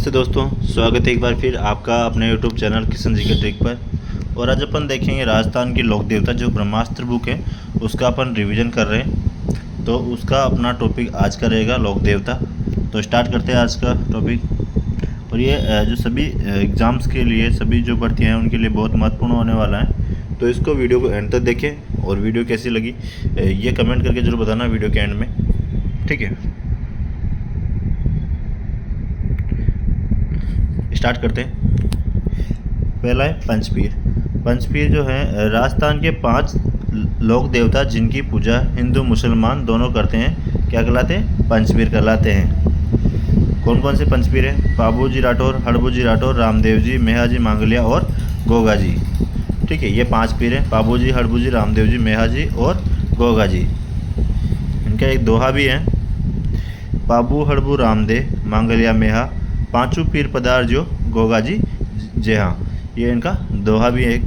नमस्ते दोस्तों, स्वागत है एक बार फिर आपका अपने YouTube चैनल किशन जी के ट्रिक पर। और आज अपन देखेंगे राजस्थान की लोक देवता जो ब्रह्मास्त्र बुक है उसका अपन रिवीजन कर रहे हैं। तो उसका अपना टॉपिक आज का रहेगा लोक देवता। तो स्टार्ट करते हैं आज का टॉपिक। और ये जो सभी एग्ज़ाम्स के लिए, सभी जो भर्तियाँ हैं उनके लिए बहुत महत्वपूर्ण होने वाला है। तो इसको वीडियो को एंड तक देखें और वीडियो कैसी लगी ये कमेंट करके जरूर बताना वीडियो के एंड में, ठीक है। स्टार्ट करते हैं। पहला है पंचपीर। पंचपीर जो है राजस्थान के 5 लोक देवता जिनकी पूजा हिंदू मुसलमान दोनों करते हैं, क्या कहलाते हैं? पंचपीर कहलाते हैं। कौन कौन से पंचपीर हैं? पाबूजी राठौर, हड़बूजी राठौर, रामदेव जी, मेहाजी मांगलिया और गोगा जी, ठीक है। ये 5 पीर हैं, पाबूजी, हड़बूजी, रामदेव जी, मेहाजी और गोगा जी। इनका एक दोहा भी है, पाबू हड़बू रामदेव मांगलिया मेहा, पांचों पीर पदार जो गोगा जी जे हाँ। ये इनका दोहा भी है एक।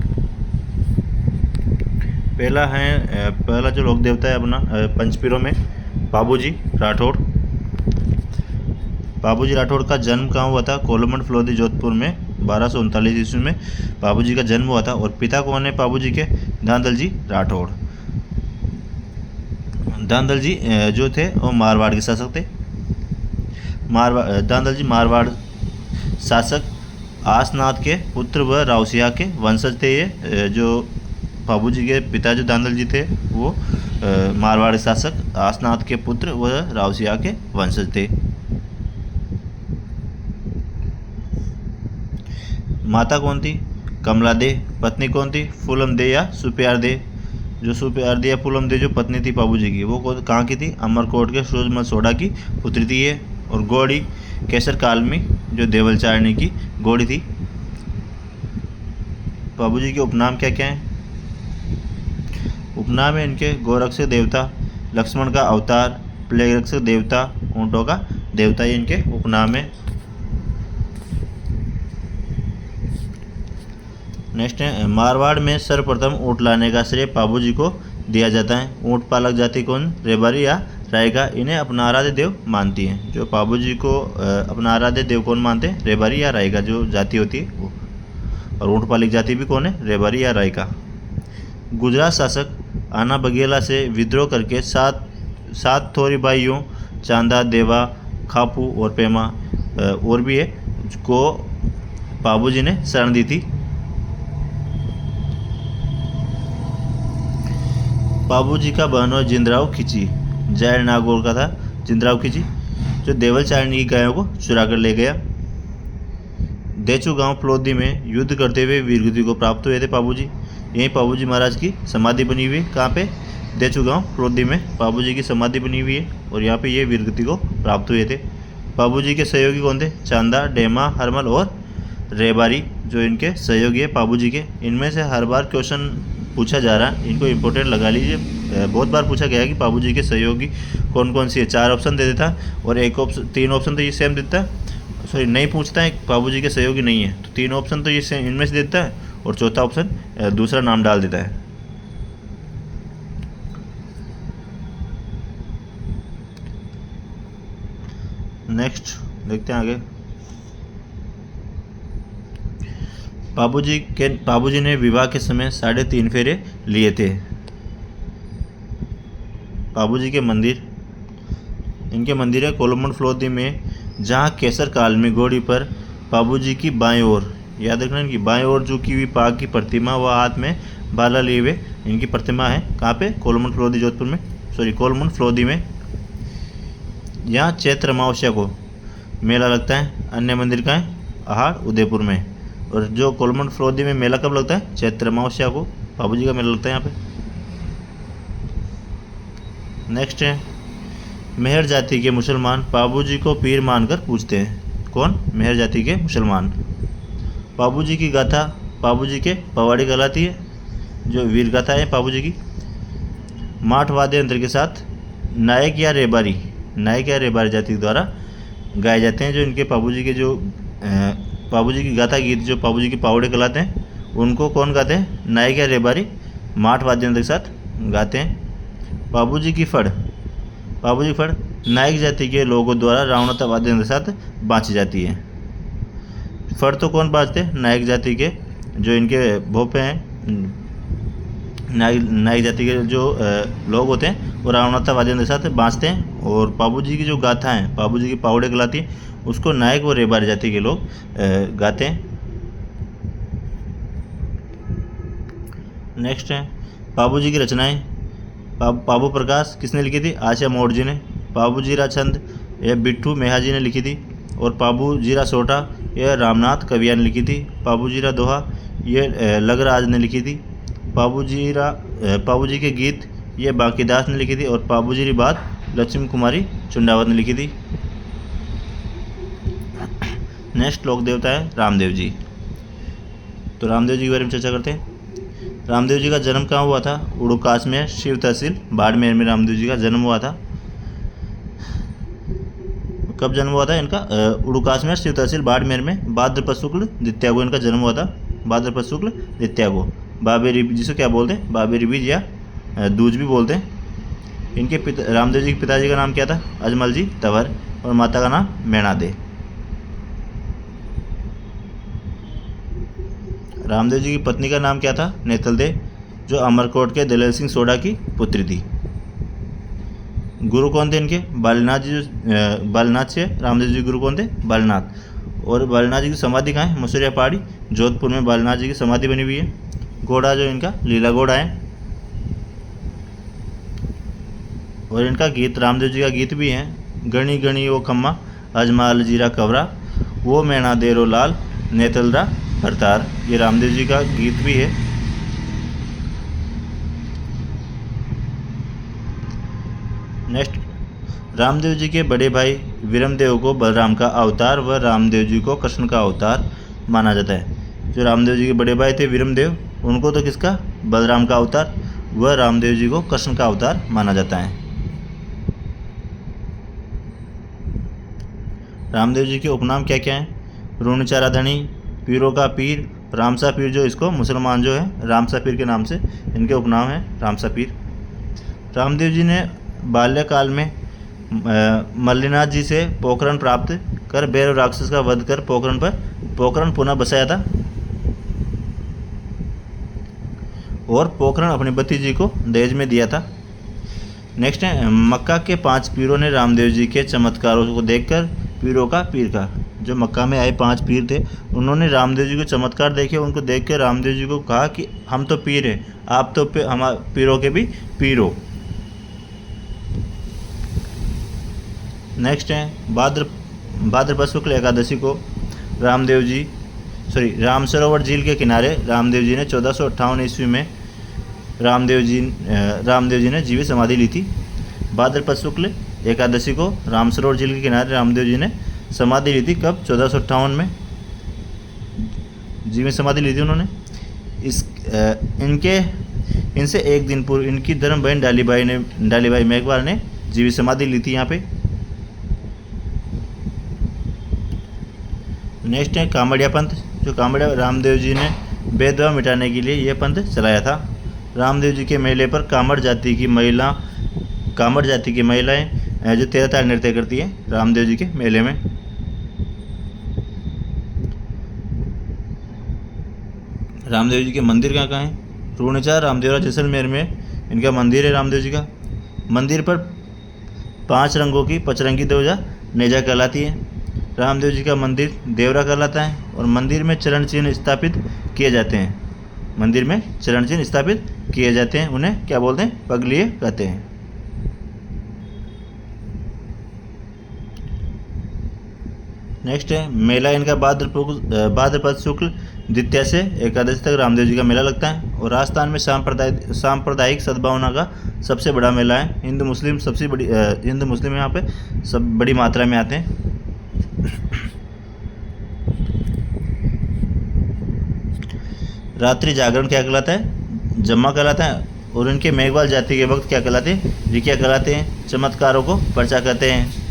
पहला जो लोक देवता है अपना पंचपीरों में पाबूजी राठौड़। पाबूजी राठौड़ का जन्म कहाँ हुआ था? कोलमंड फलोदी जोधपुर में 1239 ईस्वी में पाबूजी का जन्म हुआ था। और पिता कौन है पाबूजी के? दांदल जी राठौड़। दांदल जी जो थे वो मारवाड़ के शासक थे। दांदल जी मारवाड़ शासक आसनाथ के पुत्र व रावसिया के वंशज थे। ये जो पाबूजी के पिता जो दांदल जी थे वो मारवाड़ शासक आसनाथ के पुत्र व रावसिया के वंशज थे। माता कौन थी? कमला दे। पत्नी कौन थी? फूलम दे या सुप्यार दे। जो सुप्यार दे या फूलम दे जो पत्नी थी पाबूजी की वो कहाँ की थी? अमरकोट के सूरजमल सोडा की पुत्री थी ये। और गौड़ी केसर कालमी जो देवलचारणी की गौड़ी थी। पाबूजी के उपनाम क्या क्या हैं? उपनाम है इनके गोरक्षक देवता, लक्ष्मण का अवतार, प्लेग रक्षक देवता, ऊंटों का देवता, ये इनके उपनाम है। नेक्स्ट है मारवाड़ में सर्वप्रथम ऊँट लाने का श्रेय पाबूजी को दिया जाता है। ऊँट पालक जाति कौन? रेबारी या रायका इन्हें अपना आराध्य देव मानती है। जो पाबूजी को अपना आराध्य देव कौन मानते हैं? रेबारी या रायका जो जाति होती है वो। और ऊँट पालक जाति भी कौन है? रेबारी या रायका। गुजरात शासक आना बघेला से विद्रोह करके सात थोरी भाइयों चांदा, देवा, खापू और पेमा और भी है को पाबूजी ने शरण दी थी। पाबूजी का बहनों जिंदराव खिची, जैन नागौर का था जिंदराव खिची जो देवलचारणी की गायों को चुरा कर ले गया। देचू गांव फलोदी में युद्ध करते हुए वीरगति को प्राप्त हुए थे पाबूजी। यहीं पाबूजी महाराज की समाधि बनी हुई है। कहाँ पे? देचू गांव फलोदी में पाबूजी की समाधि बनी हुई है और यहाँ पे ये वीरगति को प्राप्त हुए थे। पाबूजी के सहयोगी कौन थे? चांदा, डेमा, हरमल और रेबारी जो इनके सहयोगी है पाबूजी के। इनमें से हर बार क्वेश्चन पूछा जा रहा है, इनको इम्पोर्टेंट लगा लीजिए। बहुत बार पूछा गया है कि पाबूजी के सहयोगी कौन कौन सी है। 4 ऑप्शन दे देता और 3 ऑप्शन तो ये सेम देता है। सॉरी नहीं पूछता है पाबूजी के सहयोगी नहीं है तो 3 ऑप्शन तो ये सेम इनमें से देता है और चौथा ऑप्शन दूसरा नाम डाल देता है। नेक्स्ट देखते हैं आगे। पाबूजी ने विवाह के समय 3.5 फेरे लिए थे। पाबूजी के मंदिर, इनके मंदिर है कोलमंड फलोदी में, जहाँ केसर कालमी घोड़ी पर पाबूजी की बाएं ओर, याद रखना इनकी बाएं ओर झुकी हुई पाग की प्रतिमा व हाथ में भाला लिए हुए इनकी प्रतिमा है। कहाँ पे? कोलमंड फलोदी जोधपुर में, कोलमंड फलोदी में। यहाँ चैत्र अमावस्या को मेला लगता है। अन्य मंदिर का है आहाड़ उदयपुर में। और जो कोलमंड फलोदी में मेला कब लगता है? चैत्र अमावस्या को पाबूजी का मेला लगता है यहाँ पे। नेक्स्ट है मेहर जाति के मुसलमान पाबूजी को पीर मानकर पूजते हैं। कौन? मेहर जाति के मुसलमान। पाबूजी की गाथा पाबूजी के पवाड़ी कहलाती है, जो वीर गाथा है पाबूजी की। माठ वाद्य यंत्र के साथ नायक या रेबारी जाति द्वारा गाए जाते हैं। जो इनके पाबूजी के जो पाबूजी की गाथा गीत जो पाबूजी की पावड़े कहलाते हैं उनको कौन गाते हैं? नायक या रेबारी माठ वाद्य यंत्र के साथ गाते हैं। पाबूजी की फड़ नायक जाति के लोगों द्वारा रावणता वाद्य यंत्र के साथ बाँची जाती है। फर तो कौन बाजते? नायक जाति के जो इनके भोपे हैं, नायक जाति के जो लोग होते हैं वो रावणाता वाद्यों के साथ बाँचते हैं। और पाबू जी की जो गाथा है, पाबू जी की पावड़े कहलाती है, उसको नायक और रेबार जाति के लोग गाते हैं। नेक्स्ट है पाबू जी की रचनाएं। पाबू प्रकाश किसने लिखी थी? आशा मोड़ जी ने। पाबू जीरा छंद यह बिट्ठू मेहा जी ने लिखी थी। और पाबू जीरा सोटा यह रामनाथ कविया ने लिखी थी। पाबू जीरा दोहा ये लगराज ने लिखी थी। पाबू जी के गीत ये बांकीदास ने लिखी थी। और पाबू जी की बात लक्ष्मी कुमारी चुंडावत ने लिखी थी। नेक्स्ट लोक देवता है रामदेव जी। तो रामदेव जी के बारे में चर्चा करते हैं। रामदेव जी का जन्म कहाँ हुआ था? उड़ुकास में शिव तहसील बाड़मेर में रामदेव जी का जन्म हुआ था। कब जन्म हुआ था इनका? उड़ुकास में शिव तहसील बाड़मेर में भाद्रपद शुक्ल द्वितीया को इनका जन्म हुआ था। भाद्रपद शुक्ल द्वितीया को बाबेरी, जिसे क्या बोलते हैं? बाबेरी बीज या दूज भी बोलते हैं। इनके रामदेव जी के पिताजी का नाम क्या था? अजमल जी तंवर। और माता का नाम मैणा दे। रामदेव जी की पत्नी का नाम क्या था? नेतल दे, जो अमरकोट के दलेल सिंह सोडा की पुत्री थी। गुरु कौन थे इनके? बालीनाथ जी। बालीनाथ से रामदेव जी गुरु कौन थे? बालीनाथ। और बालीनाथ जी की समाधि कहाँ है? मसूरिया पहाड़ी जोधपुर में बालीनाथ जी की समाधि बनी हुई है। घोड़ा जो इनका लीला घोड़ा है। और इनका गीत, रामदेव जी का गीत भी है। गणी गणी वो खम्मा अजमाल जीरा कवरा, वो मैणा देरो लाल नेतलरा भरतार, ये रामदेव जी का गीत भी है। नेक्स्ट, रामदेव जी के बड़े भाई वीरमदेव को बलराम का अवतार व रामदेव जी को कृष्ण का अवतार माना जाता है। जो रामदेव जी के बड़े भाई थे वीरमदेव, उनको तो किसका? बलराम का अवतार, व रामदेव जी को कृष्ण का अवतार माना जाता है। रामदेव जी के उपनाम क्या क्या हैं? रूणचारा धनी, पीरों का पीर, रामसा पीर, जो इसको मुसलमान जो है रामसा पीर के नाम से इनके उपनाम है रामसा पीर। रामदेव जी ने बाल्यकाल में मल्लीनाथ जी से पोखरण प्राप्त कर भैरव राक्षस का वध कर पोखरण पुनः बसाया था। और पोखरण अपने भतीजी को दहेज में दिया था। नेक्स्ट है मक्का के 5 पीरों ने रामदेव जी के चमत्कारों को देखकर पीरों का पीर कहा। जो मक्का में आए 5 पीर थे, उन्होंने रामदेव जी के चमत्कार देखे। उनको देख कर रामदेव जी को कहा कि हम तो पीर हैं, आप तो हम पीरों के भी पीर हो। नेक्स्ट है भाद्रपद शुक्ल एकादशी को राम सरोवर झील के किनारे रामदेव जी ने 1458 ईस्वी में रामदेव जी ने जीवित समाधि ली थी। भाद्रपद शुक्ल एकादशी को राम सरोवर झील के किनारे रामदेव जी ने समाधि ली थी। कब? 1458 में जीवित समाधि ली थी उन्होंने। इनसे एक दिन पूर्व इनकी धर्म बहन डालीबाई मेघवाल ने जीवित समाधि ली थी यहाँ पे। नेक्स्ट है कांवड़िया पंथ। जो कांवड़िया रामदेव जी ने भेदभाव मिटाने के लिए यह पंथ चलाया था। रामदेव जी के मेले पर कांवड़ जाति की महिलाएं जो 13 ताल नृत्य करती है रामदेव जी के मेले में। रामदेव जी के मंदिर कहाँ हैं? रूणचार रामदेवरा जैसलमेर में इनका मंदिर है रामदेव जी का। मंदिर पर 5 रंगों की पचरंगी ध्वजा नेजा कहलाती है। रामदेव जी का मंदिर देवरा कहलाता है। और मंदिर में चरण चिन्ह स्थापित किए जाते हैं। उन्हें क्या बोलते हैं? पगलिए कहते हैं। नेक्स्ट है मेला इनका भाद्रपद शुक्ल द्वितीया से एकादशी तक रामदेव जी का मेला लगता है। और राजस्थान में सांप्रदायिक सद्भावना का सबसे बड़ा मेला है। हिंदू मुस्लिम यहाँ पे सब बड़ी मात्रा में आते हैं। रात्रि जागरण क्या कहलाता है? जम्मा कहलाता है। और इनके मेघवाल जाति के भक्त क्या कहलाते हैं? रिकिया कहलाते हैं। चमत्कारों को पर्चा कहते हैं।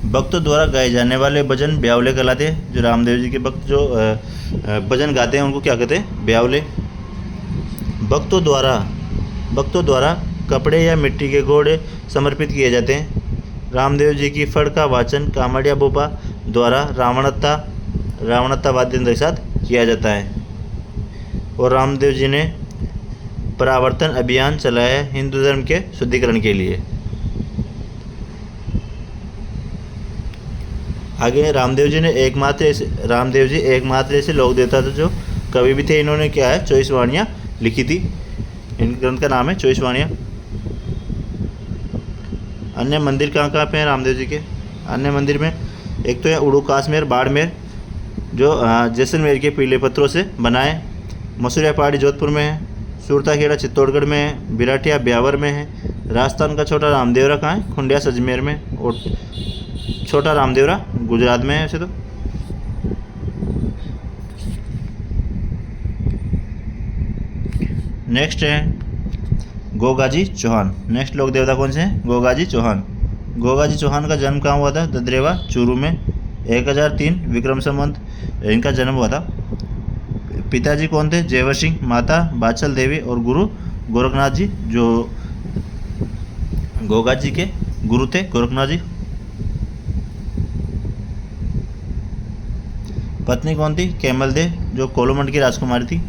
भक्तों द्वारा गाए जाने वाले भजन ब्यावले कहलाते हैं। जो रामदेव जी के भक्त जो भजन गाते हैं उनको क्या कहते हैं? ब्यावले। भक्तों द्वारा कपड़े या मिट्टी के घोड़े समर्पित किए जाते हैं। रामदेव जी की फड़ का वाचन कामड़िया बोपा द्वारा रावणत्ता वाद्य यंत्र के साथ किया जाता है। और रामदेव जी ने परावर्तन अभियान चलाया है हिंदू धर्म के शुद्धिकरण के लिए। आगे रामदेव जी एकमात्र ऐसे लोक देवता थे जो कवि भी थे। इन्होंने क्या है 24 वाणियाँ लिखी थी। इन ग्रंथ का नाम है 24 वाणियाँ। अन्य मंदिर कहाँ पे हैं रामदेव जी के? अन्य मंदिर में एक तो है उड़ू काश्मीर बाड़मेर जो जैसलमेर के पीले पत्थरों से बना है। मसूरिया पहाड़ी जोधपुर में है। सुरताखेड़ा चित्तौड़गढ़ में है। बिराटिया ब्यावर में है। राजस्थान का छोटा रामदेवरा कहाँ है? खुंडिया सजमेर में। और छोटा रामदेवरा गुजरात में है वैसे तो। नेक्स्ट है गोगाजी चौहान। नेक्स्ट लोक देवता कौन से हैं? गोगाजी चौहान। गोगाजी चौहान का जन्म कहाँ हुआ था? ददरेवा चूरू में 1003 विक्रम संवत इनका जन्म हुआ था। पिताजी कौन थे? जयवर सिंह। माता बाचल देवी और गुरु गोरखनाथ जी जो गोगाजी के गुरु थे गोरखनाथ जी। पत्नी कौन थी? केमलदेव जो कोलोमंड की राजकुमारी थी।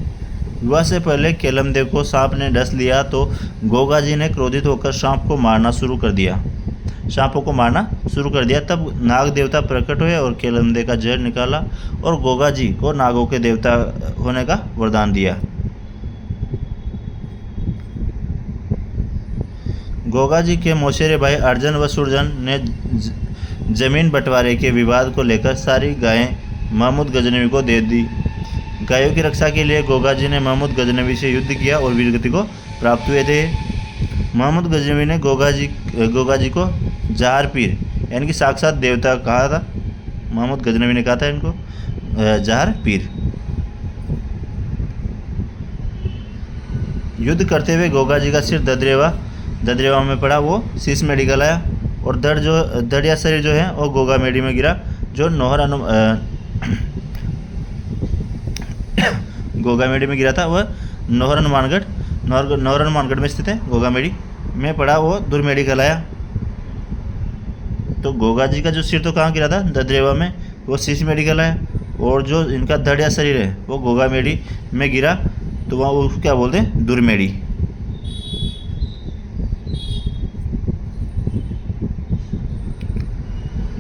विवाह से पहले केलमदेव को सांप ने डस लिया तो गोगाजी ने क्रोधित होकर सांपों को मारना शुरू कर दिया। तब नाग देवता प्रकट हुए और केलमदेव का जहर निकाला और गोगाजी को नागों के देवता होने का वरदान दिया। गोगाजी के मौसेरे भाई अर्जुन व सुरजन ने जमीन बंटवारे के विवाद को लेकर सारी गायें महमूद गजनवी को दे दी। गायों की रक्षा के लिए गोगाजी ने महमूद गजनवी से युद्ध किया और वीरगति को प्राप्त हुए थे। महमूद गजनवी ने गोगाजी को जहार पीर यानी कि साक्षात देवता कहा था। महमूद गजनवी ने कहा था इनको जहार पीर। युद्ध करते हुए गोगाजी का सिर ददरेवा में पड़ा। वो शीश में निकल आया और धड़ या शरीर जो है वो गोगा मेडी में गिरा जो गोगामेड़ी में गिरा था। वह नौहर हनुमानगढ़ में स्थित है। गोगामेड़ी में पड़ा वो दुर्मेड़ी कहलाया। तो गोगा जी का जो सिर तो कहाँ गिरा था? ददरेवा में। वो शीश मेडी कहलाया। और जो इनका धड़ या शरीर है वो गोगामेड़ी में गिरा तो वहाँ वो क्या बोलते हैं? दुर्मेड़ी।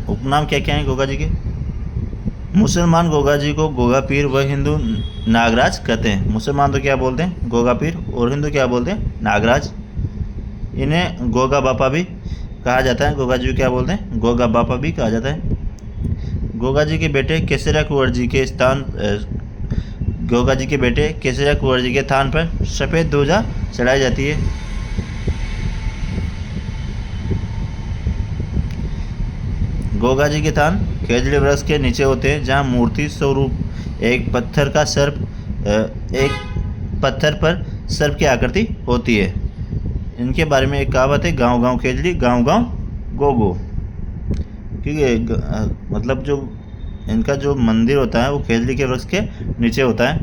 उपनाम क्या क्या है गोगा जी के? मुसलमान गोगा जी को गोगा पीर व हिंदू नागराज कहते हैं। मुसलमान तो क्या बोलते हैं? गोगा पीर। और हिंदू क्या बोलते हैं? नागराज। इन्हें गोगा बापा भी कहा जाता है। गोगा जी को क्या बोलते हैं? गोगा बापा भी कहा जाता है। गोगा जी के बेटे केसरिया कुंवर जी के स्थान पर सफ़ेद ध्वजा चढ़ाई जाती है। गोगा जी के थान खेजड़ी वृक्ष के नीचे होते हैं जहाँ मूर्ति स्वरूप एक पत्थर पर सर्प की आकृति होती है। इनके बारे में एक कहावत है, गांव गांव खेजड़ी गांव गांव गोगो। क्योंकि मतलब जो इनका जो मंदिर होता है वो खेजड़ी के वृक्ष के नीचे होता है।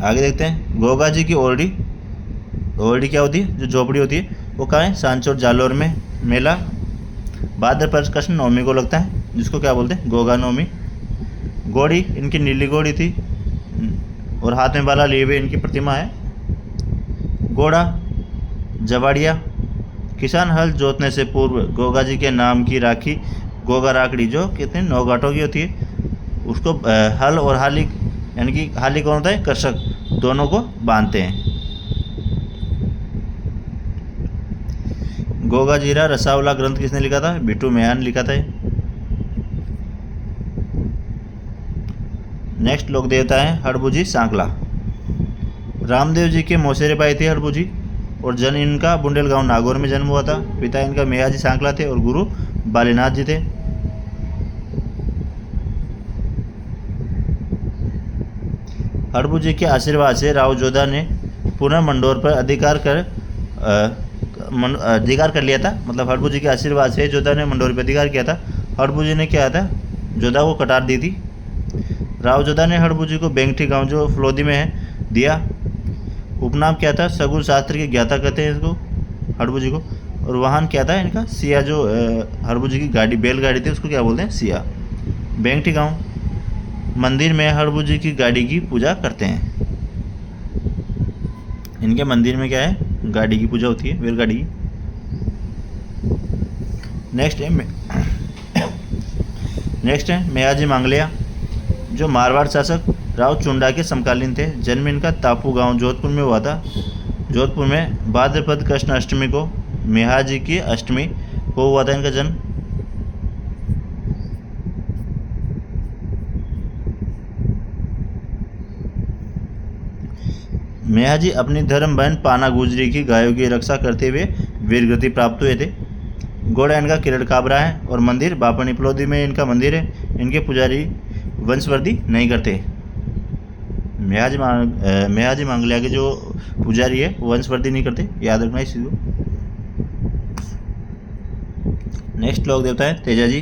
आगे देखते हैं गोगा जी की ओरडी क्या होती है? जो झोपड़ी होती है वो कहाँ है? सांचौर जालोर में। मेला भाद्रपद कृष्ण नवमी को लगता है जिसको क्या बोलते हैं? गोगा नवमी। घोड़ी इनकी नीली घोड़ी थी और हाथ में बाला लिए हुए इनकी प्रतिमा है। घोड़ा जवाड़िया। किसान हल जोतने से पूर्व गोगा जी के नाम की राखी गोगा राखड़ी जो कितने 9 गांठों की होती है उसको हल और हाली यानी कि हाली कौन होता है? कृषक, दोनों को बांधते हैं। गोगा जीरा रसावला ग्रंथ किसने लिखा था? बिट्टू मैयान लिखा था। नेक्स्ट लोक देवता है हड़बुजी सांकला। रामदेव जी के मौसेरे भाई थे हड़बुजी और जन्म इनका बुंडेल गांव नागौर में जन्म हुआ था। पिता इनका मेयाजी सांकला थे और गुरु बालीनाथ जी थे। हड़बुजी के आशीर्वाद से राव जोधा ने पुनः मंडोर पर अधिकार कर लिया था। मतलब हड़बुजी के आशीर्वाद से जोधा ने मंडोर पर अधिकार किया था। हड़बुजी ने क्या था? जोधा को कटार दी थी। राव जोधा ने हड़बुजी को बेंगठी गांव जो फलोदी में है दिया। उपनाम क्या था? सगुन शास्त्र के ज्ञाता कहते हैं इसको, हड़बू जी को। और वाहन क्या था इनका? सिया। जो हड़बू जी की गाड़ी, बैलगाड़ी थी, उसको क्या बोलते हैं? सिया। बेंगटी गांव, मंदिर में हड़बू जी की गाड़ी की पूजा करते हैं। इनके मंदिर में क्या है? गाड़ी की पूजा होती है, बैलगाड़ी की। नेक्स्ट है मेयाजी मांगलिया, जो मारवाड़ शासक राव चुंडा के समकालीन थे। जन्म इनका तापू गांव जोधपुर में हुआ था। जोधपुर में भाद्रपद कृष्ण अष्टमी को, मेहाजी की अष्टमी को हुआ था इनका जन्म। मेहाजी अपनी धर्म बहन पाना गुजरी की गायों की रक्षा करते हुए वीरगति प्राप्त हुए थे। घोड़ा इनका किरण काबरा है। और मंदिर बापनी प्लोदी में इनका मंदिर है। इनके पुजारी वंशवृद्धि नहीं करते। मेहाजी मांगलिया के जो पुजारी है वो वंशवृद्धि नहीं करते, याद रखना इस चीज़ को। नेक्स्ट लोक देवता है तेजाजी।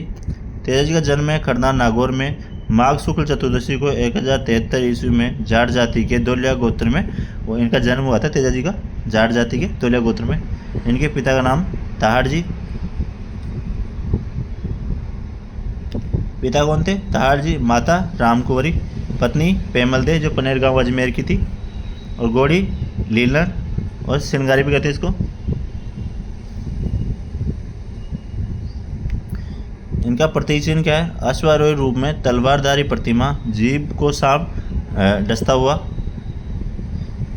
तेजाजी का जन्म है खरनार नागौर में माघ शुक्ल चतुर्दशी को 1073 ईस्वी में जाट जाति के दोलिया गोत्र में वो इनका जन्म हुआ था। तेजाजी का जाट जाति के दोलिया गोत्र में। इनके पिता का नाम ताहाड़ जी। पिता कौन थे? ताहाड़ जी। माता रामकुंवरी, पत्नी पेमल दे जो पनेर गांव अजमेर की थी। और घोड़ी लीलन और सिंगारी भी कहते हैं इसको। इनका प्रतीक चिन्ह क्या है? अश्वारोही रूप में तलवारधारी प्रतिमा, जीभ को सांप डसता हुआ।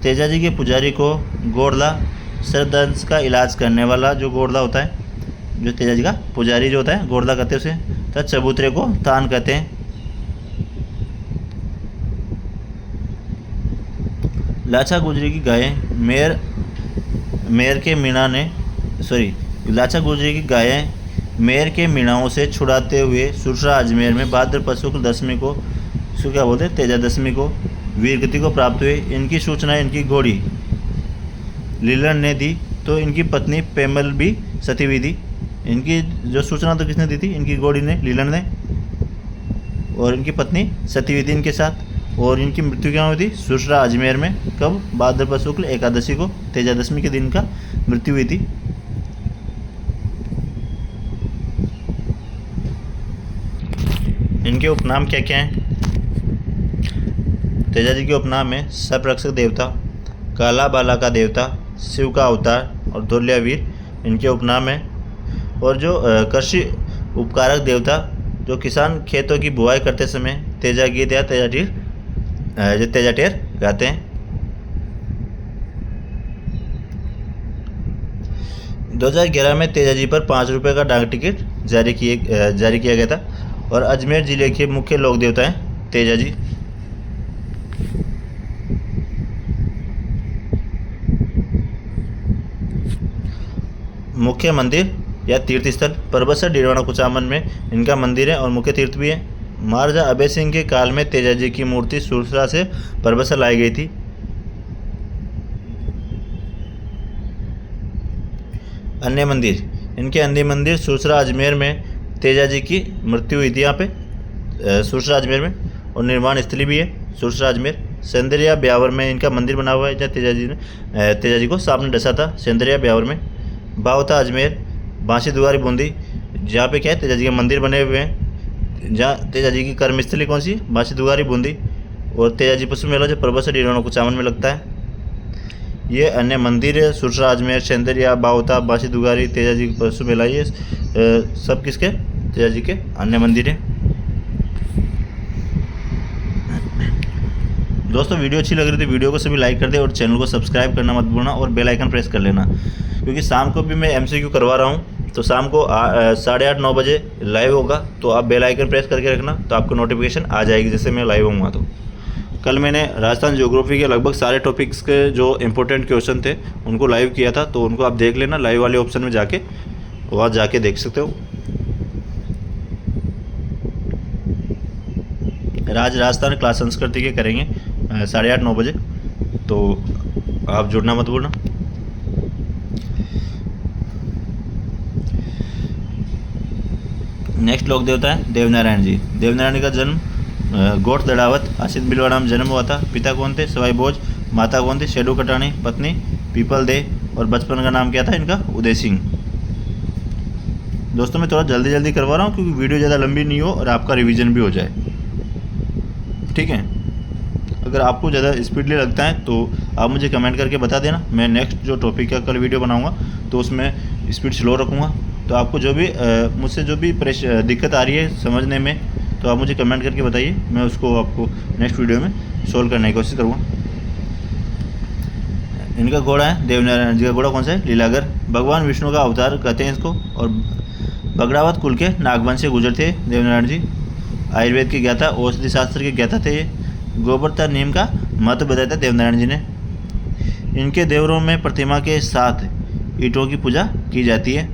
तेजाजी के पुजारी को गोरला, सरदंश का इलाज करने वाला जो गोरला होता है, जो तेजाजी का पुजारी जो होता है गोरला कहते हैं उसे। तो चबूतरे को तान कहते हैं। लाचा गुजरी की गायें मेर के मीणा ने लाचा गुजरी की गायें मेर के मीणाओं से छुड़ाते हुए सुरसरा अजमेर में भाद्रपद शुक्ल दशमी को, इसको क्या बोलते हैं? तेजा दशमी को वीरगति को प्राप्त हुए। इनकी सूचना इनकी घोड़ी लीलन ने दी, तो इनकी पत्नी पेमल भी सती हुई थी। इनकी जो सूचना तो किसने दी थी? इनकी घोड़ी ने, लीलन ने। और इनकी पत्नी सती हुई थी इनके साथ। और इनकी मृत्यु क्या हुई थी? सुरसरा अजमेर में। कब? भाद्रपद शुक्ल एकादशी को, तेजा दशमी के दिन का मृत्यु हुई थी। इनके उपनाम क्या क्या हैं? तेजाजी के उपनाम है सर्परक्षक देवता, काला बाला का देवता, शिव का अवतार और धोलिया वीर इनके उपनाम हैं। और जो कृषि उपकारक देवता, जो किसान खेतों की बुआई करते समय तेजा गीत या तेजा टेर गाते हैं। 2011 में तेजाजी पर 5 रुपये का डाक टिकट जारी किया गया था। और अजमेर जिले के मुख्य लोक देवता हैं तेजाजी। मुख्य मंदिर या तीर्थ स्थल परबतसर डीरवाना कुचामन में इनका मंदिर है और मुख्य तीर्थ भी है। महाराजा अभय सिंह के काल में तेजाजी की मूर्ति सुरसरा से परबतसर लाई गई थी। अन्य मंदिर, इनके अन्य मंदिर सुरसरा अजमेर में तेजाजी की मृत्यु हुई थी यहाँ पे सुरसरा अजमेर में। और निर्माण स्थली भी है सुरसरा अजमेर। सेंदरिया ब्यावर में इनका मंदिर बना हुआ है, जहाँ तेजाजी को सांप ने डसा था, सेंदरिया ब्यावर में। बावता अजमेर, बांसी दुआरी बूंदी, जहाँ पे क्या है? तेजाजी के मंदिर बने हुए हैं। जहाँ तेजाजी की कर्मस्थली कौन सी? बांसी दुआरी बूंदी। और तेजाजी पशु मेला जो परबतसर डीरवाना कुचामन में लगता है। ये अन्य मंदिर है सुरसरा अजमेर, सेंदरिया, बावता, बांसी दुआरी, तेजाजी पशु मेला, ये सब किसके? तेजाजी के अन्य मंदिर हैं। दोस्तों वीडियो अच्छी लग रही थी वीडियो को सभी लाइक कर दे और चैनल को सब्सक्राइब करना मत भूलना और बेल आइकन प्रेस कर लेना, क्योंकि शाम को भी मैं MCQ करवा रहा हूँ। तो शाम को 8:30-9 बजे लाइव होगा, तो आप बेल आइकन प्रेस करके रखना, तो आपको नोटिफिकेशन आ जाएगी जैसे मैं लाइव होऊंगा। तो कल मैंने राजस्थान ज्योग्राफी के लगभग सारे टॉपिक्स के जो इंपॉर्टेंट क्वेश्चन थे उनको लाइव किया था, तो उनको आप देख लेना लाइव वाले ऑप्शन में जाके, वहाँ जाके देख सकते हो। राजस्थान क्लास संस्कृति के करेंगे 8:30-9 बजे, तो आप जुड़ना मत भूलना। नेक्स्ट लोक देवता है देवनारायण जी। देवनारायण का जन्म गोठ दड़ावत आसित बिलवाड़ा में जन्म हुआ था। पिता कौन थे? सवाई भोज माता कौन थी? शेडू कटानी। पत्नी पीपल दे। और बचपन का नाम क्या था इनका? उदय सिंह। दोस्तों मैं थोड़ा जल्दी जल्दी करवा रहा हूँ क्योंकि वीडियो ज़्यादा लंबी नहीं हो और आपका रिवीजन भी हो जाए, ठीक है। अगर आपको ज़्यादा स्पीडली लगता है तो आप मुझे कमेंट करके बता देना। मैं नेक्स्ट जो टॉपिक का कल वीडियो बनाऊंगा तो उसमें स्पीड स्लो रखूँगा। तो आपको जो भी मुझसे जो भी दिक्कत आ रही है समझने में तो आप मुझे कमेंट करके बताइए, मैं उसको आपको नेक्स्ट वीडियो में सोल्व करने की कोशिश करूँगा। इनका घोड़ा है देवनारायण जी का घोड़ा कौन सा है? लीलागर। भगवान विष्णु का अवतार कहते हैं इसको। और बगड़ावत कुल के नागवंश से गुजरते देवनारायण जी। आयुर्वेद के ज्ञाता, औषधि शास्त्र के ज्ञाता थे ये। गोबरता नीम का महत्व बताया था देवनारायण जी ने। इनके देवरों में प्रतिमा के साथ ईंटों की पूजा की जाती है।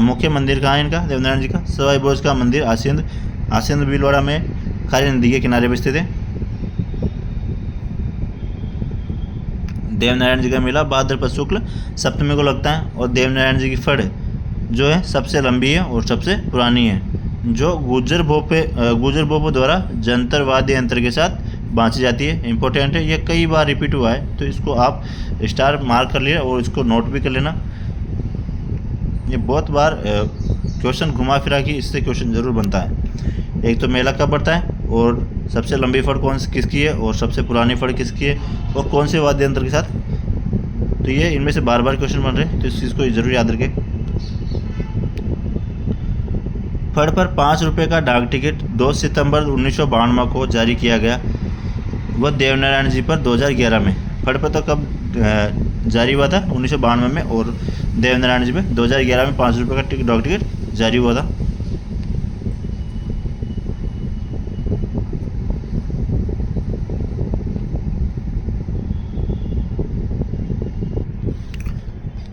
मुख्य मंदिर कहाँ है इनका? देवनारायण जी का सवाई बोझ का मंदिर आसिंद भीलवाड़ा में खारी नदी के किनारे पर स्थित है। देवनारायण जी का मेला भाद्रपद शुक्ल सप्तमी को लगता है। और देवनारायण जी की फड़ जो है सबसे लंबी है और सबसे पुरानी है, जो गुजर भोपे द्वारा जंतर वाद्य यंत्र के साथ बाँची जाती है। इंपॉर्टेंट है, ये कई बार रिपीट हुआ है तो इसको आप स्टार मार्क कर लेना और इसको नोट भी कर लेना। ये बहुत बार क्वेश्चन घुमा फिरा कि इससे क्वेश्चन ज़रूर बनता है। एक तो मेला कब बढ़ता है और सबसे लंबी फड़ किसकी है और सबसे पुरानी फड़ किसकी है और कौन से वाद्य यंत्र के साथ। तो ये इनमें से बार बार क्वेश्चन बन रहे हैं तो इस चीज़ को ज़रूर याद रखें। फड़ पर 5 रुपये का डाक टिकट 2 सितंबर 1992 को जारी किया गया। वह देवनारायण जी पर 2011 में। फड़ पर तो कब जारी हुआ था? 1992 में। और देवनारायण जी में 2011 में 5 रुपये का डाक टिकट जारी हुआ था।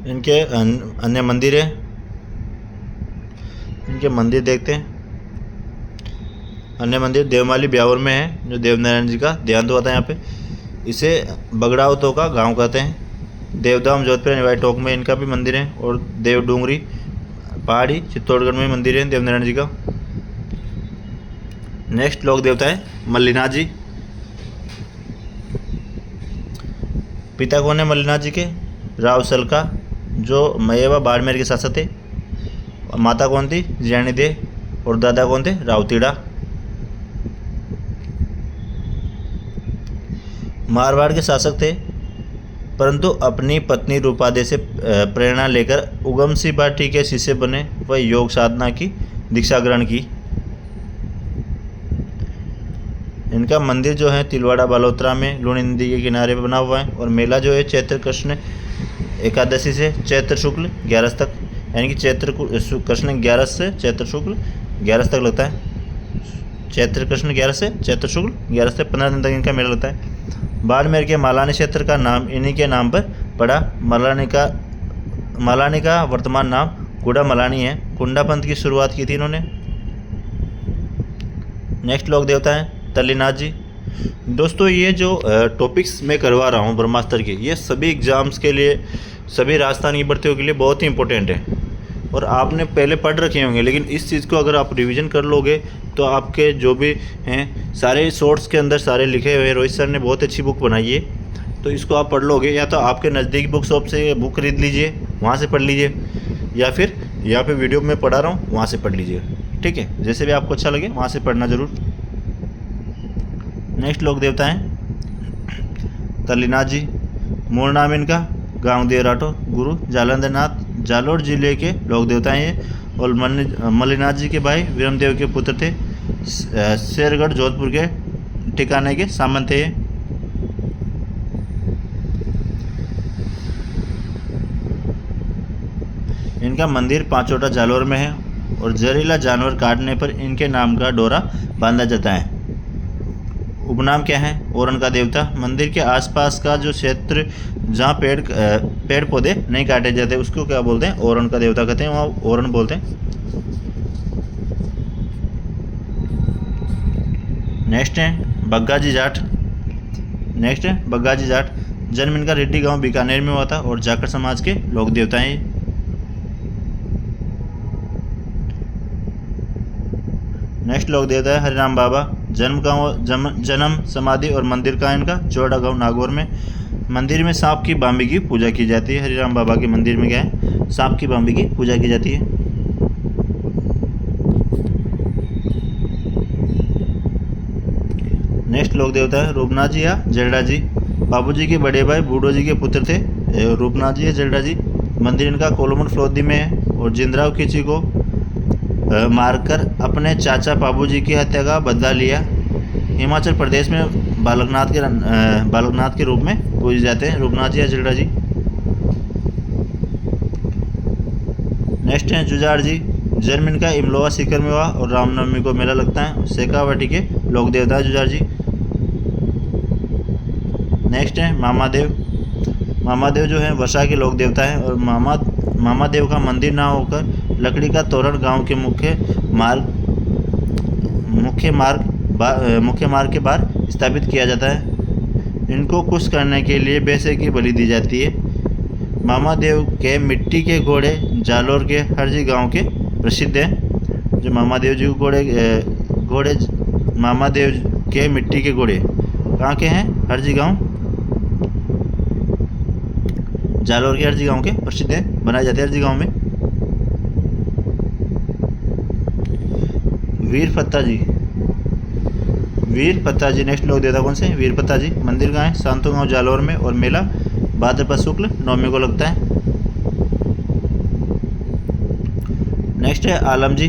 इनके अन्य मंदिर है, इनके मंदिर देखते हैं। अन्य मंदिर देवमाली ब्यावर में है, जो देवनारायण जी का देहांत हुआ था यहाँ पे। इसे बगड़ावतों का गांव कहते हैं। देवधाम जोधपुर निवाई टोक में इनका भी मंदिर है। और देव डूंगरी पहाड़ी चित्तौड़गढ़ में मंदिर है देवनारायण जी का। नेक्स्ट लोक देवता है मल्लिनाथ जी। पिता कौन है मल्लिनाथ जी के? राव सलका, जो मयेवा बाड़मेर के शासक थे। माता कौन थी? जियाणी दे। और दादा कौन थे? रावतीड़ा। मारवाड़ के शासक थे, परंतु अपनी पत्नी रूपादे से प्रेरणा लेकर उगम सिंह भाटी के शिष्य बने व योग साधना की दीक्षा ग्रहण की। इनका मंदिर जो है तिलवाड़ा बालोतरा में लूणी नदी के किनारे पर बना हुआ है। और मेला जो है चैत्र कृष्ण एकादशी से चैत्र शुक्ल 11 तक, यानी कि चैत्र कृष्ण 11 से चैत्र शुक्ल 11 तक लगता है। चैत्र कृष्ण 11 से चैत्र शुक्ल 11 से 15 दिन तक इनका मेला लगता है। बाड़मेर के मालानी क्षेत्र का नाम इन्हीं के नाम पर पड़ा। मालानी का वर्तमान नाम कुंडा मलानी है। कुंडा पंथ की शुरुआत की थी इन्होंने। नेक्स्ट लोक देवता है तल्लीनाथ जी। दोस्तों ये जो टॉपिक्स मैं करवा रहा हूँ ब्रह्मास्त्र के, ये सभी एग्ज़ाम्स के लिए, सभी राजस्थान की भर्तियों के लिए बहुत ही इंपॉर्टेंट है और आपने पहले पढ़ रखे होंगे। लेकिन इस चीज़ को अगर आप रिवीजन कर लोगे तो आपके जो भी हैं सारे शॉर्ट्स के अंदर सारे लिखे हुए। रोहित सर ने बहुत अच्छी बुक बनाई है, तो इसको आप पढ़ लोगे। या तो आपके नज़दीकी बुक शॉप से बुक खरीद लीजिए, वहाँ से पढ़ लीजिए, या फिर यहाँ पे वीडियो में पढ़ा रहा हूँ वहाँ से पढ़ लीजिए, ठीक है। जैसे भी आपको अच्छा लगे वहाँ से पढ़ना ज़रूर। नेक्स्ट लोक देवता हैं तल्लीनाथ जी। मूल नाम इनका गांव देवराटो, गुरु जालंधर नाथ, जालोर जिले के लोक देवता हैं ये। और मल्लिनाथ जी के भाई वीरमदेव के पुत्र थे। शेरगढ़ जोधपुर के ठिकाने के सामंत थे ये। इनका मंदिर पांचोटा जालोर में है और जहरीला जानवर काटने पर इनके नाम का डोरा बांधा जाता है। उपनाम क्या है? ओरन का देवता। मंदिर के आसपास का जो क्षेत्र जहाँ पेड़ पौधे नहीं काटे जाते उसको क्या बोलते हैं? ओरन का देवता कहते हैं, वहाँ ओरन बोलते हैं। नेक्स्ट है बग्गाजी जाट। नेक्स्ट है बग्गाजी जाट। जन्म इनका रेड्डी गांव बीकानेर में हुआ था और जाखड़ समाज के लोक देवता हैं। नेक्स्ट लोक देवता है हरिराम बाबा। जन्म समाधि और मंदिर का इनका चौड़ा गांव नागौर में। मंदिर में सांप की बाम्बी की पूजा की जाती है। हरिराम बाबा के मंदिर में क्या है, सांप की बाम्बी की पूजा की जाती है। नेक्स्ट लोक देवता है रूपनाथ जी या जरडा जी। बाबू जी के बड़े भाई बूढ़ो जी के पुत्र थे रूपनाथ जी या जरडा जी। मंदिर इनका कोलोमन फ्लोदी में है और जिंदराव खींची को मारकर अपने चाचा बाबू जी की हत्या का बदला लिया। हिमाचल प्रदेश में बालकनाथ के रूप में पूजे जाते हैं रूपनाथ जी या जरडा जी। नेक्स्ट है जुजाड़ जी। जन्म इनका इमलोवा सीकर में हुआ और रामनवमी को मेला लगता है। शेखावाटी के लोक देवता है जुजाड़ जी। नेक्स्ट है मामादेव। मामादेव जो है वर्षा के लोक देवता है और मामादेव का मंदिर ना होकर लकड़ी का तोरण गांव के मुख्य मार्ग के बाहर स्थापित किया जाता है। इनको खुश करने के लिए भैंसे की बलि दी जाती है। मामादेव के मिट्टी के घोड़े जालोर के हरजी गांव के प्रसिद्ध हैं। जो मामादेव जी घोड़े मामादेव के मिट्टी के घोड़े कहाँ के हैं, हरजी गांव, जालोर के हरजी गांव के प्रसिद्ध हैं, बनाए जाते हैं हरजी गांव में। वीर पत्ता जी नेक्स्ट लोग देता कौन से, वीर पत्ता जी। मंदिर कहाँ है, सांतो गांव जालोर में और मेला भाद्रपद शुक्ल नवमी को लगता है। नेक्स्ट है आलम जी।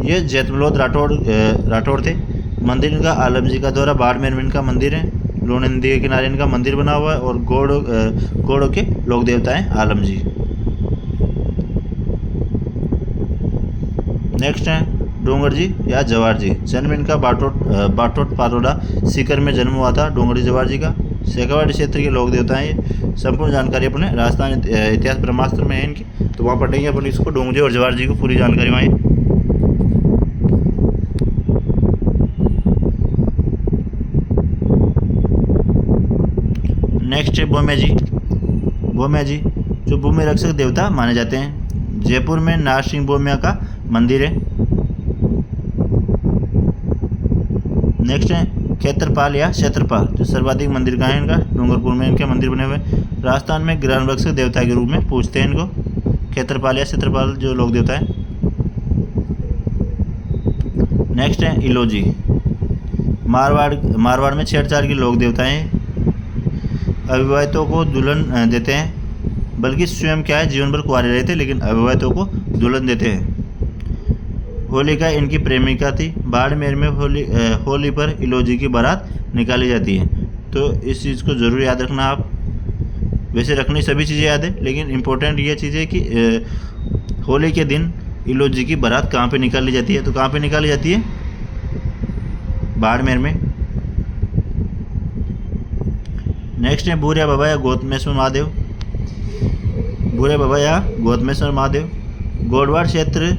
ये जैतमलोद राठौड़ थे। मंदिर इनका आलम जी का द्वारा बाड़मेर में इनका मंदिर है। लोन नदी के किनारे इनका मंदिर बना हुआ है और घोड़ों के लोक देवता हैं आलम जी। नेक्स्ट है डोंगर जी या जवार जी। जन्म इनका बाटोट पारोड़ा सीकर में जन्म हुआ था डोंगर जी जवार जी का। शेखावाटी क्षेत्र के लोक देवता हैं ये। संपूर्ण जानकारी अपने राजस्थान इतिहास ब्रह्मास्त्र में है इनकी, तो वहाँ पढ़ेंगे अपन इसको, डोंगर जी और जवार जी को पूरी जानकारी वहाँ है। नेक्स्ट है भोम्या जी जो भूमि रक्षक देवता माने जाते हैं। जयपुर में नार सिंह भोम्या का मंदिर है। नेक्स्ट है क्षेत्रपाल या क्षेत्रपाल जो सर्वाधिक मंदिर का है इनका, डूंगरपुर में इनके मंदिर बने हुए। राजस्थान में ग्राम रक्षक देवता के रूप में पूजते हैं इनको, क्षेत्रपाल या क्षेत्रपाल जो लोक देवता है। नेक्स्ट है इलोजी। मारवाड़ में छेड़छाड़ के लोक देवता हैं। अविवाहितों को दुल्हन देते हैं, बल्कि स्वयं क्या है जीवन भर कुंवारे रहते, लेकिन अविवाहितों को दुल्हन देते हैं। होलिका इनकी प्रेमिका थी। बाड़मेर में होली पर इलोजी की बारात निकाली जाती है, तो इस चीज़ को ज़रूर याद रखना आप। वैसे रखनी सभी चीज़ें याद है, लेकिन इम्पोर्टेंट ये चीज़ है कि होली के दिन इलोजी की बारात कहाँ पे निकाली जाती है, तो कहाँ पे निकाली जाती है, बाड़मेर में। नेक्स्ट है भूरिया बाबा या गौतमेश्वर महादेव। भूरिया बाबा या गौतमेश्वर महादेव गोडवाड़ क्षेत्र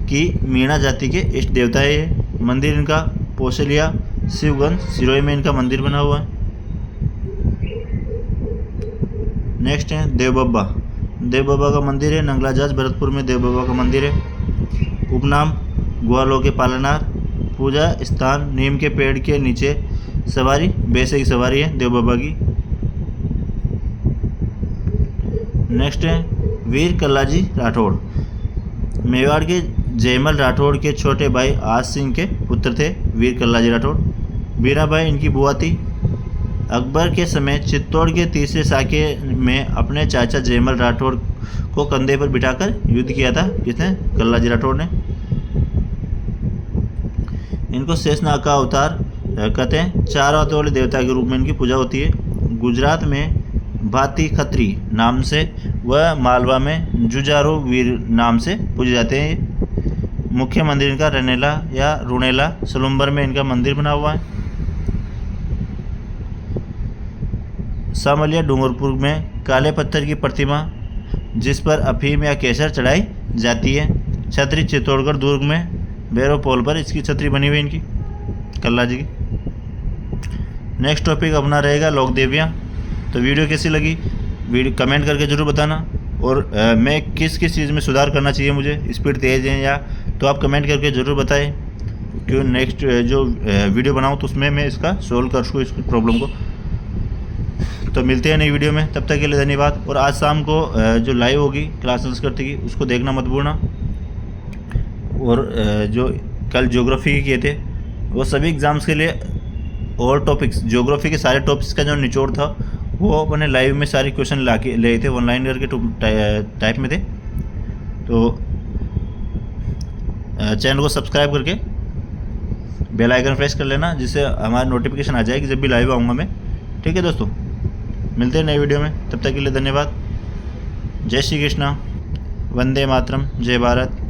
की मीणा जाति के इष्ट देवता है ये। मंदिर इनका पोसलिया शिवगंज सिरोही में इनका मंदिर बना हुआ है। नेक्स्ट है देव बाबा का मंदिर है नंगलाजाज भरतपुर में देव बाबा का मंदिर है। उपनाम ग्वालों के पालनार। पूजा स्थान नीम के पेड़ के नीचे सवारी, बैसे की सवारी है देव बाबा की। नेक्स्ट है वीर कल्लाजी राठौड़। मेवाड़ के जयमल राठौड़ के छोटे भाई आज सिंह के पुत्र थे वीर कल्लाजी राठौड़। बीराबाई इनकी बुआ थी। अकबर के समय चित्तौड़ के तीसरे साके में अपने चाचा जयमल राठौड़ को कंधे पर बिठाकर युद्ध किया था, किसने, कल्लाजी राठौड़ ने। इनको शेषनाग का अवतार कहते हैं। चार हाथों वाले देवता के रूप में इनकी पूजा होती है। गुजरात में भाती खत्री नाम से व मालवा में जुजारू वीर नाम से पूजे जाते हैं। मुख्य मंदिर इनका रनेला या रुनेला सलुम्बर में इनका मंदिर बना हुआ है। सामलिया डूंगरपुर में काले पत्थर की प्रतिमा जिस पर अफीम या केसर चढ़ाई जाती है। छतरी चित्तौड़गढ़ दुर्ग में भैरव पोल पर इसकी छतरी बनी हुई इनकी, कल्ला जी की। नेक्स्ट टॉपिक अपना रहेगा लोक देवियाँ। तो वीडियो कैसी लगी, वीडियो कमेंट करके ज़रूर बताना, और मैं किस चीज़ में सुधार करना चाहिए मुझे, स्पीड तेज़ है या, तो आप कमेंट करके ज़रूर बताएं, क्यों नेक्स्ट जो वीडियो बनाऊँ तो उसमें मैं इसका सोल्व कर सकूँ इस प्रॉब्लम को। तो मिलते हैं नई वीडियो में, तब तक के लिए धन्यवाद। और आज शाम को जो लाइव होगी क्लास संस्कृत की उसको देखना मत भूलना। और जो कल ज्योग्राफी के किए थे वो सभी एग्ज़ाम्स के लिए और टॉपिक्स, ज्योग्राफी के सारे टॉपिक्स का जो निचोड़ था वो अपने लाइव में सारे क्वेश्चन ला के ले थे, ऑनलाइन करके टाइप में थे। तो चैनल को सब्सक्राइब करके बेल आइकन प्रेस कर लेना, जिससे हमारी नोटिफिकेशन आ जाएगी जब भी लाइव आऊँगा मैं। ठीक है दोस्तों, मिलते हैं नई वीडियो में, तब तक के लिए धन्यवाद। जय श्री कृष्णा, वंदे मातरम, जय भारत।